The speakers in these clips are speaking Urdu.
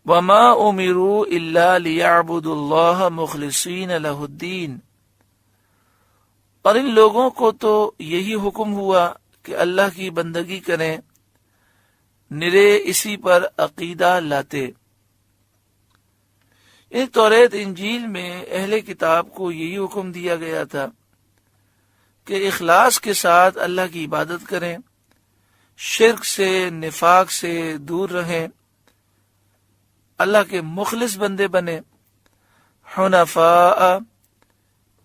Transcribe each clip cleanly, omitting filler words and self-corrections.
وما امروا الا ليعبدوا اللہ مخلصین لہ الدین، اور ان لوگوں کو تو یہی حکم ہوا کہ اللہ کی بندگی کریں، نرے اسی پر عقیدہ لاتے۔ ان توریت انجیل میں اہل کتاب کو یہی حکم دیا گیا تھا کہ اخلاص کے ساتھ اللہ کی عبادت کریں، شرک سے نفاق سے دور رہیں، اللہ کے مخلص بندے بنے، حنفاء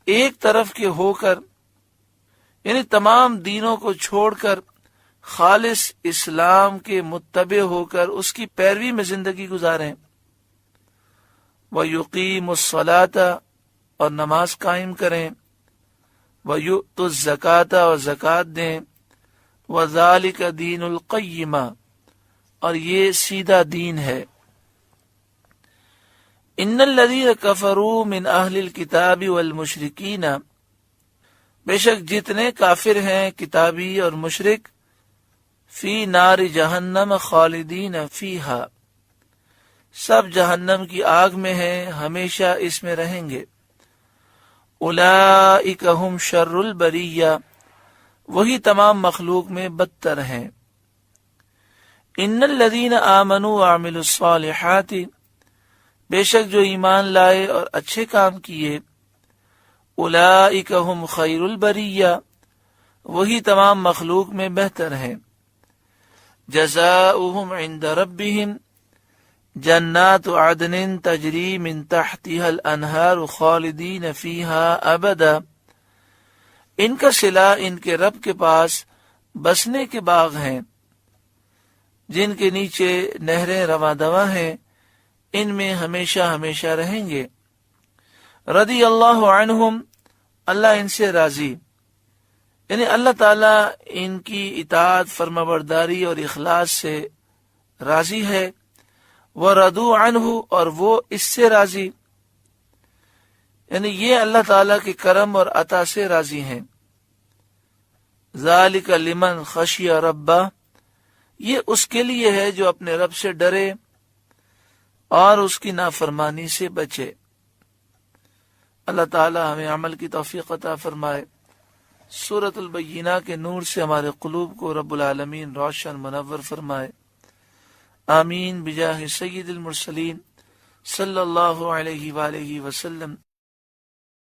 ایک طرف کے ہو کر، یعنی تمام دینوں کو چھوڑ کر خالص اسلام کے متبع ہو کر اس کی پیروی میں زندگی گزاریں، وَيُقِيمُ الصَّلَاةَ اور نماز قائم کریں، وَيُؤْتُ الزَّكَاةَ اور زکوٰۃ دیں، وَذَلِكَ دِينُ الْقَيِّمَةِ اور یہ سیدھا دین ہے۔ ان الذین کفروا من اہل الکتاب والمشرکین، بے شک جتنے کافر ہیں کتابی اور مشرک، فی نار جہنم خالدین فیہا، سب جہنم کی آگ میں ہیں، ہمیشہ اس میں رہیں گے۔ اولئک ہم شر البریہ، وہی تمام مخلوق میں بدتر ہیں۔ ان الذین آمنوا وعملوا الصالحات، بے شک جو ایمان لائے اور اچھے کام کیے، اولئک ہم خیر البریہ، وہی تمام مخلوق میں بہتر ہیں۔ جزاؤہم عند ربہم جنات عدن تجری من تحتها الانہار خالدین فیہا ابدا، ان کا صلہ ان کے رب کے پاس بسنے کے باغ ہیں جن کے نیچے نہریں رواں دواں ہیں، ان میں ہمیشہ ہمیشہ رہیں گے۔ رضی اللہ عنہم، اللہ ان سے راضی، یعنی اللہ تعالیٰ ان کی اطاعت فرمانبرداری اور اخلاص سے راضی ہے، وَرَضُوا عَنْهُ اور وہ اس سے راضی، یعنی یہ اللہ تعالیٰ کے کرم اور عطا سے راضی ہیں۔ ذَلِكَ لِمَنْ خَشِيَ رَبَّهُ، یہ اس کے لیے ہے جو اپنے رب سے ڈرے اور اس کی نافرمانی سے بچے۔ اللہ تعالی ہمیں عمل کی توفیق عطا فرمائے۔ سورۃ البینہ کے نور سے ہمارے قلوب کو رب العالمین روشن منور فرمائے۔ آمین بجاہ سید المرسلین صلی اللہ علیہ وآلہ وسلم۔